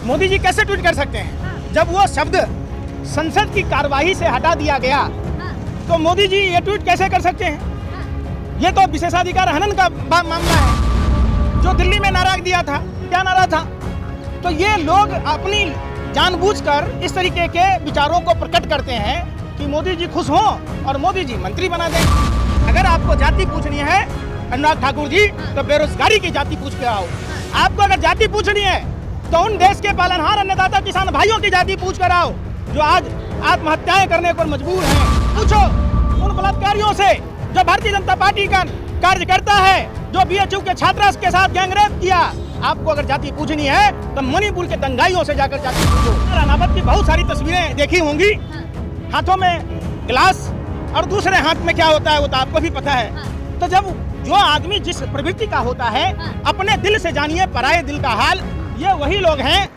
मोदी जी कैसे ट्वीट कर सकते हैं जब वो शब्द संसद की कार्यवाही से हटा दिया गया? तो मोदी जी ये ट्वीट कैसे कर सकते हैं? ये तो विशेषाधिकार हनन का मामला है जो दिल्ली में नारा दिया था। क्या नारा था? तो ये लोग अपनी जानबूझकर इस तरीके के विचारों को प्रकट करते हैं कि मोदी जी खुश हों और मोदी जी मंत्री बना दें। अगर आपको जाति पूछनी है अनुराग ठाकुर जी तो बेरोजगारी की जाति पूछ के आओ। आपको अगर जाति पूछनी है तो उन देश के पालनहार अन्नदाता किसान भाइयों की जाति पूछ कर आओ जो आज आत्महत्याएं करने पर मजबूर हैं। पूछो उन बलात्कारियों से जो भारतीय जनता पार्टी का कार्यकर्ता है जो बीएचयू के छात्रा के साथ गैंगरेप किया। आपको अगर जाति पूछनी है तो मणिपुर के दंगाइयों से जाकर जाति पूछो। रानावत की बहुत सारी तस्वीरें देखी होंगी, हाथों में गिलास और दूसरे हाथ में क्या होता है वो तो आपको भी पता है। तो जब जो आदमी जिस प्रवृत्ति का होता है अपने दिल से जानिए पराये दिल का हाल, ये वही लोग हैं।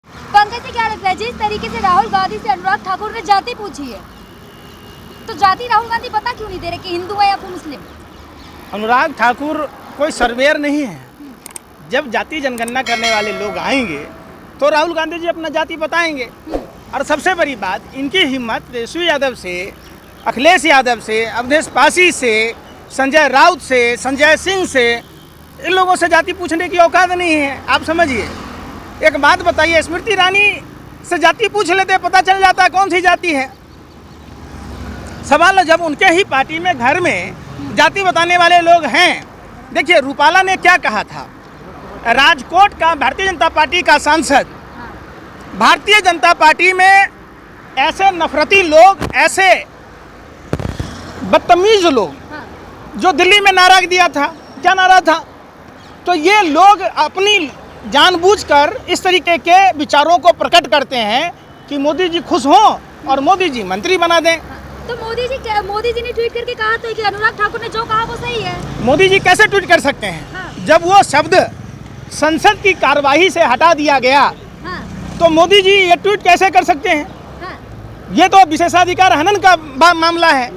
पंकज जी क्या लगता है जिस तरीके से राहुल गांधी से अनुराग ठाकुर ने जाति पूछी है तो जाति राहुल गांधी पता क्यों नहीं दे रहे कि हिंदू है या फिर मुस्लिम? अनुराग ठाकुर कोई सर्वेयर नहीं है। जब जाति जनगणना करने वाले लोग आएंगे तो राहुल गांधी जी अपना जाति बताएंगे। और सबसे बड़ी बात, इनकी हिम्मत तेजस्वी यादव से, अखिलेश यादव से, अवधेश पासी से, संजय राउत से, संजय सिंह से, इन लोगों से जाति पूछने की औकात नहीं है। आप समझिए। एक बात बताइए, स्मृति ईरानी से जाति पूछ लेते पता चल जाता कौन सी जाति है। सवाल जब उनके ही पार्टी में घर में जाति बताने वाले लोग हैं। देखिए रूपाला ने क्या कहा था, राजकोट का भारतीय जनता पार्टी का सांसद, भारतीय जनता पार्टी में ऐसे नफरती लोग, ऐसे बदतमीज लोग जो दिल्ली में नारा दिया था। क्या नारा था? तो ये लोग अपनी जानबूझकर इस तरीके के विचारों को प्रकट करते हैं कि मोदी जी खुश हों और मोदी जी मंत्री बना दें। तो मोदी जी ने ट्वीट करके कहा था कि अनुराग ठाकुर ने जो कहा वो सही है। मोदी जी कैसे ट्वीट कर सकते हैं जब वो शब्द संसद की कार्यवाही से हटा दिया गया? तो मोदी जी ये ट्वीट कैसे कर सकते हैं? ये तो विशेषाधिकार हनन का मामला है।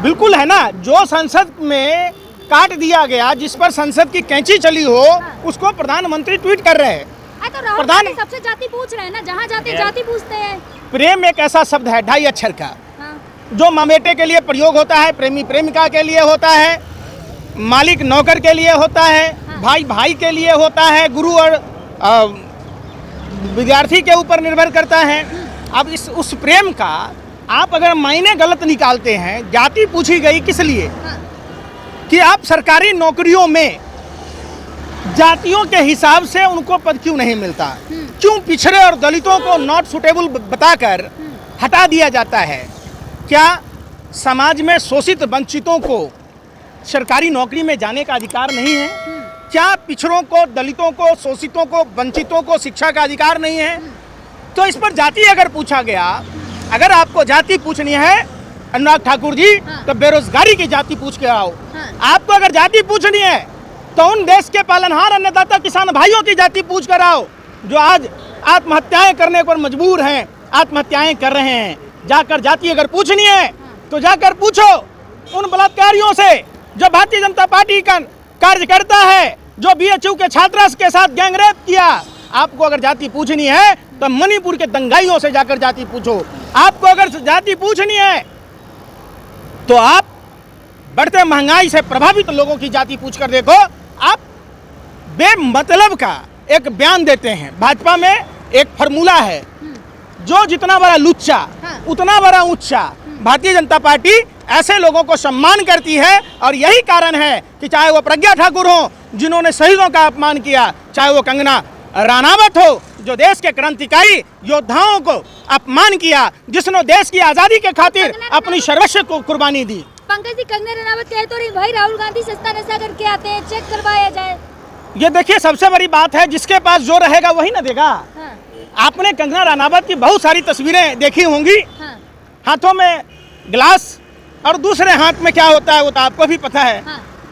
बिल्कुल है ना, जो संसद में काट दिया गया, जिस पर संसद की कैंची चली हो, उसको प्रधानमंत्री ट्वीट कर रहे हैं। तो राहुल गांधी सबसे जाति पूछ रहे हैं ना, जहाँ जाते जाति पूछते हैं। प्रेम एक ऐसा शब्द है 2.5 अक्षर का, जो माँ बेटे के लिए प्रयोग होता है, प्रेमी प्रेमिका के लिए होता है, मालिक नौकर के लिए होता है, भाई भाई के लिए होता है, गुरु और विद्यार्थी के ऊपर निर्भर करता है। अब उस प्रेम का आप अगर मायने गलत निकालते हैं, जाति पूछी गई किस लिए? कि आप सरकारी नौकरियों में जातियों के हिसाब से उनको पद क्यों नहीं मिलता? क्यों पिछड़े और दलितों को नॉट सुटेबल बताकर हटा दिया जाता है? क्या समाज में शोषित वंचितों को सरकारी नौकरी में जाने का अधिकार नहीं है? क्या पिछड़ों को, दलितों को, शोषितों को, वंचितों को शिक्षा का अधिकार नहीं है? तो इस पर जाति अगर पूछा गया, अगर आपको जाति पूछनी है अनुराग ठाकुर जी तो बेरोजगारी की जाति पूछ के आओ। आपको अगर जाति पूछनी है तो उन देश के पालनहार अन्नदाता किसान भाइयों की जाति पूछ कर आओ जो आज आत्महत्याएं करने पर मजबूर हैं, आत्महत्याएं कर रहे हैं। जाकर जाति अगर पूछनी है तो जाकर पूछो उन बलात्कारियों से जो भारतीय जनता पार्टी का कार्यकर्ता है जो बीएचयू के छात्रा के साथ गैंगरेप किया। आपको अगर जाति पूछनी है तो मणिपुर के दंगाइयों से जाकर जाति पूछो। आपको अगर जाति पूछनी है तो आप बढ़ते महंगाई से प्रभावित लोगों की जाति पूछ कर देखो। आप बेमतलब का एक बयान देते हैं। भाजपा में एक फॉर्मूला है, जो जितना बड़ा लुच्चा उतना बड़ा ऊंचा। भारतीय जनता पार्टी ऐसे लोगों को सम्मान करती है और यही कारण है कि चाहे वो प्रज्ञा ठाकुर हो जिन्होंने शहीदों का अपमान किया, चाहे वो कंगना रानावत हो जो देश के क्रांतिकारी योद्धाओं को अपमान किया, जिसने देश की आजादी के खातिर अपनी सर्वस्व को कुर्बानी दी। पंकज जी, कंगना रनावत कहे तो भाई राहुल गांधी सस्ता नशा करके आते हैं, चेक करवाया जाए। ये देखिए सबसे बड़ी बात है, जिसके पास जो रहेगा वही ना देगा। आपने कंगना रनावत की बहुत सारी तस्वीरें देखी होंगी, हाथों में गिलास और दूसरे हाथ में क्या होता है वो तो आपको भी पता है।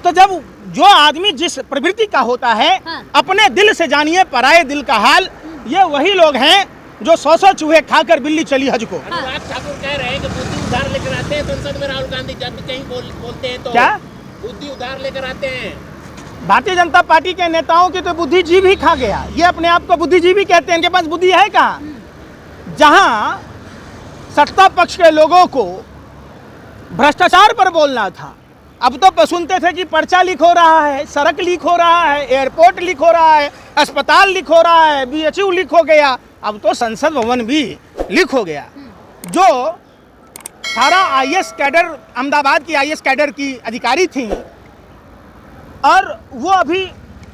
तो जब जो आदमी जिस प्रवृत्ति का होता है अपने दिल से जानिए पराये दिल का हाल, ये वही लोग हैं जो 100 चूहे खाकर बिल्ली चली हज को। अनुराग ठाकुर कह रहे हैं कि बुद्धि उधार लेकर आते हैं संसद में राहुल गांधी, जब भी कहीं बोलते हैं तो क्या बुद्धि उधार लेकर आते हैं। भारतीय जनता पार्टी के नेताओं की तो बुद्धिजीवी ही खा गया। ये अपने आप को बुद्धिजीवी कहते हैं, इनके पास बुद्धि है कहाँ? जहां सत्ता पक्ष के लोगों को भ्रष्टाचार पर बोलना था, अब तो सुनते थे कि पर्चा लीक हो रहा है, सड़क लीक हो रहा है, एयरपोर्ट लीक हो रहा है, अस्पताल लीक हो रहा है, बीएचयू लीक हो गया, अब तो संसद भवन भी लीक हो गया। जो सारा आईएएस कैडर, अहमदाबाद की आईएएस कैडर की अधिकारी थी और वो अभी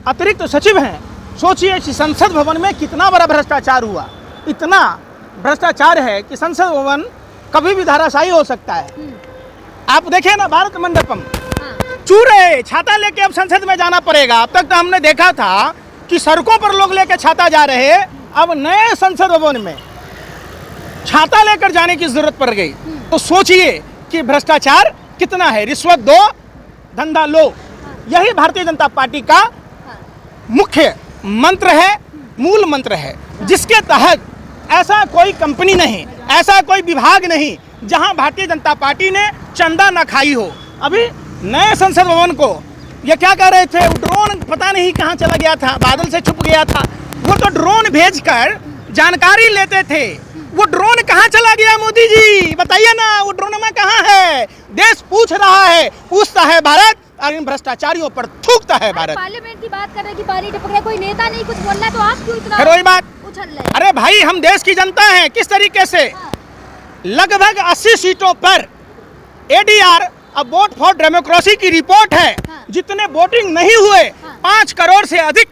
अतिरिक्त सचिव हैं। सोचिए कि संसद भवन में कितना बड़ा भ्रष्टाचार हुआ। इतना भ्रष्टाचार है कि संसद भवन कभी भी धराशायी हो सकता है। आप देखें ना, भारत मंडपम चूरे छाता लेके अब संसद में जाना पड़ेगा। अब तक तो हमने देखा था कि सड़कों पर लोग लेके छाता जा रहे, अब नए संसद भवन में छाता लेकर जाने की जरूरत पड़ गई। तो सोचिए कि भ्रष्टाचार कितना है। रिश्वत दो, धंधा लो, यही भारतीय जनता पार्टी का मुख्य मंत्र है, मूल मंत्र है, जिसके तहत ऐसा कोई कंपनी नहीं, ऐसा कोई विभाग नहीं जहां भारतीय जनता पार्टी ने चंदा न खाई हो। अभी नए संसद भवन को ये क्या कह रहे थे, ड्रोन पता नहीं कहां चला गया था, बादल से छुप गया था। वो तो ड्रोन भेजकर जानकारी लेते थे। वो ड्रोन कहां चला गया? मोदी जी बताइए ना, वो ड्रोन में कहां है? देश पूछ रहा है, पूछता है भारत, और इन भ्रष्टाचारियों पर थूकता है भारत। पार्लियामेंट की बात कर रहे हैं कि पानी टपक रहा है, कोई नेता नहीं कुछ बोल रहा है, तो आप क्यों इतना फिर वही बात उछल रहे हैं? अरे भाई, हम देश की जनता हैं। किस तरीके से लगभग 80 सीटों पर एडीआर, अब वोट फॉर डेमोक्रेसी की रिपोर्ट है, जितने वोटिंग नहीं हुए, 5 करोड़ से अधिक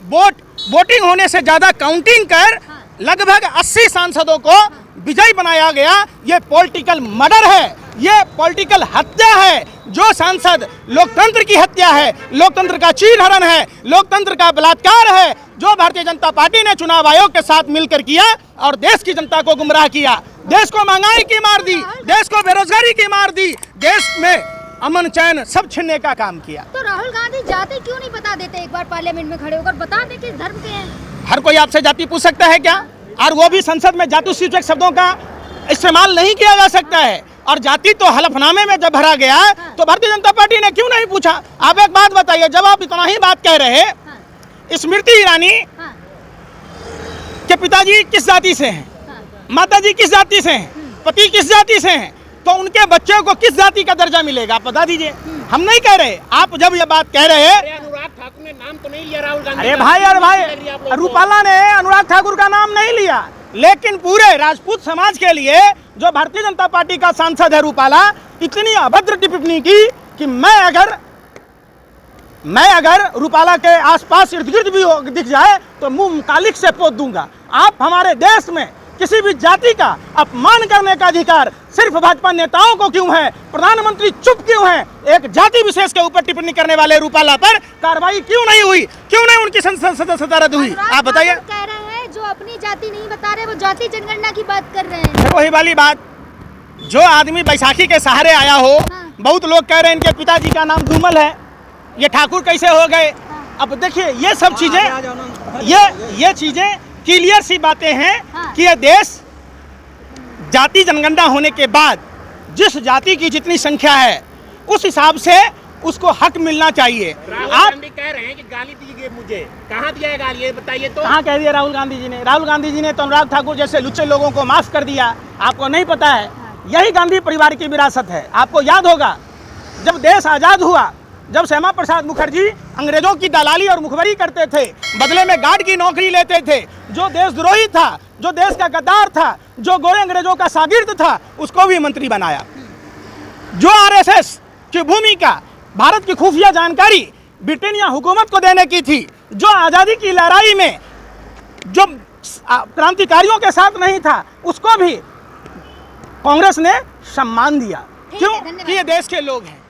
वोटिंग होने से ज्यादा काउंटिंग कर लगभग 80 सांसदों को विजयी बनाया गया। ये पॉलिटिकल मर्डर है, ये पॉलिटिकल हत्या है। जो सांसद लोकतंत्र की हत्या है, लोकतंत्र का चीरहरण है, लोकतंत्र का बलात्कार है, जो भारतीय जनता पार्टी ने चुनाव आयोग के साथ मिलकर किया और देश की जनता को गुमराह किया, देश को महंगाई की मार दी, देश को बेरोजगारी की मार दी, देश में अमन चैन सब छीनने का काम किया। तो राहुल गांधी जाति क्यों नहीं बता देते? एक बार पार्लियामेंट में खड़े होकर बता दें किस धर्म के हैं। हर कोई आपसे जाति पूछ सकता है क्या? और वो भी संसद में जाति सूचक शब्दों का इस्तेमाल नहीं किया जा सकता है। और जाति तो हलफनामे में जब भरा गया तो भारतीय जनता पार्टी ने क्यों नहीं पूछा? आप एक बात बताइए, जब आप इतना ही बात कह रहे, स्मृति ईरानी के पिताजी किस जाति से हैं, माताजी किस जाति से हैं, पति किस जाति से हैं, तो उनके बच्चों को किस जाति का दर्जा मिलेगा? बता दीजिए। हम नहीं कह रहे, आप जब ये बात कह रहे हैं। अनुराग ठाकुर ने नाम तो नहीं लिया राहुल गांधी। अरे भाई, रूपाला ने अनुराग ठाकुर का नाम नहीं लिया, लेकिन पूरे राजपूत समाज के लिए जो भारतीय जनता पार्टी का सांसद है रूपाला, इतनी अभद्र टिप्पणी की कि मैं अगर रूपाला के आसपास इर्द गिर्द भी दिख जाए तो मुंह कालिक से पोत दूंगा। आप हमारे देश में किसी भी जाति का अपमान करने का अधिकार सिर्फ भाजपा नेताओं को क्यों है? प्रधानमंत्री चुप क्यों है? एक जाति विशेष के ऊपर टिप्पणी करने वाले रूपाला पर कार्रवाई क्यों नहीं हुई? क्यों नहीं उनकी संसद सदस्यता रद्द हुई? आप बताइए। कह रहे हैं जो अपनी जाति नहीं बता रहे, वो जाति जनगणना की बात कर रहे हैं। वही वाली बात, जो आदमी बैसाखी के सहारे आया हो, बहुत लोग कह रहे हैं इनके पिताजी का नाम धूमल है, ये ठाकुर कैसे हो गए? अब देखिए, ये सब चीजें, ये चीजें क्लियर सी बातें हैं कि यह देश जाति जनगणना होने के बाद जिस जाति की जितनी संख्या है उस हिसाब से उसको हक मिलना चाहिए। राहुल आप गांधी कह रहे हैं कि गाली दी गई मुझे, कहाँ दिया है गाली, ये बताइए तो। कहाँ कह दिया राहुल गांधी जी ने? राहुल गांधी जी ने तो अनुराग ठाकुर जैसे लुच्चे लोगों को माफ कर दिया। आपको नहीं पता है, यही गांधी परिवार की विरासत है। आपको याद होगा, जब देश आजाद हुआ, जब श्यामा प्रसाद मुखर्जी अंग्रेजों की दलाली और मुखबरी करते थे, बदले में गार्ड की नौकरी लेते थे, जो देशद्रोही था, जो देश का गद्दार था, जो गोरे अंग्रेजों का शागिर्द था, उसको भी मंत्री बनाया। जो आरएसएस की भूमिका भारत की खुफिया जानकारी ब्रिटेनिया हुकूमत को देने की थी, जो आज़ादी की लड़ाई में जो क्रांतिकारियों के साथ नहीं था, उसको भी कांग्रेस ने सम्मान दिया। क्यों? कि ये देश के लोग हैं।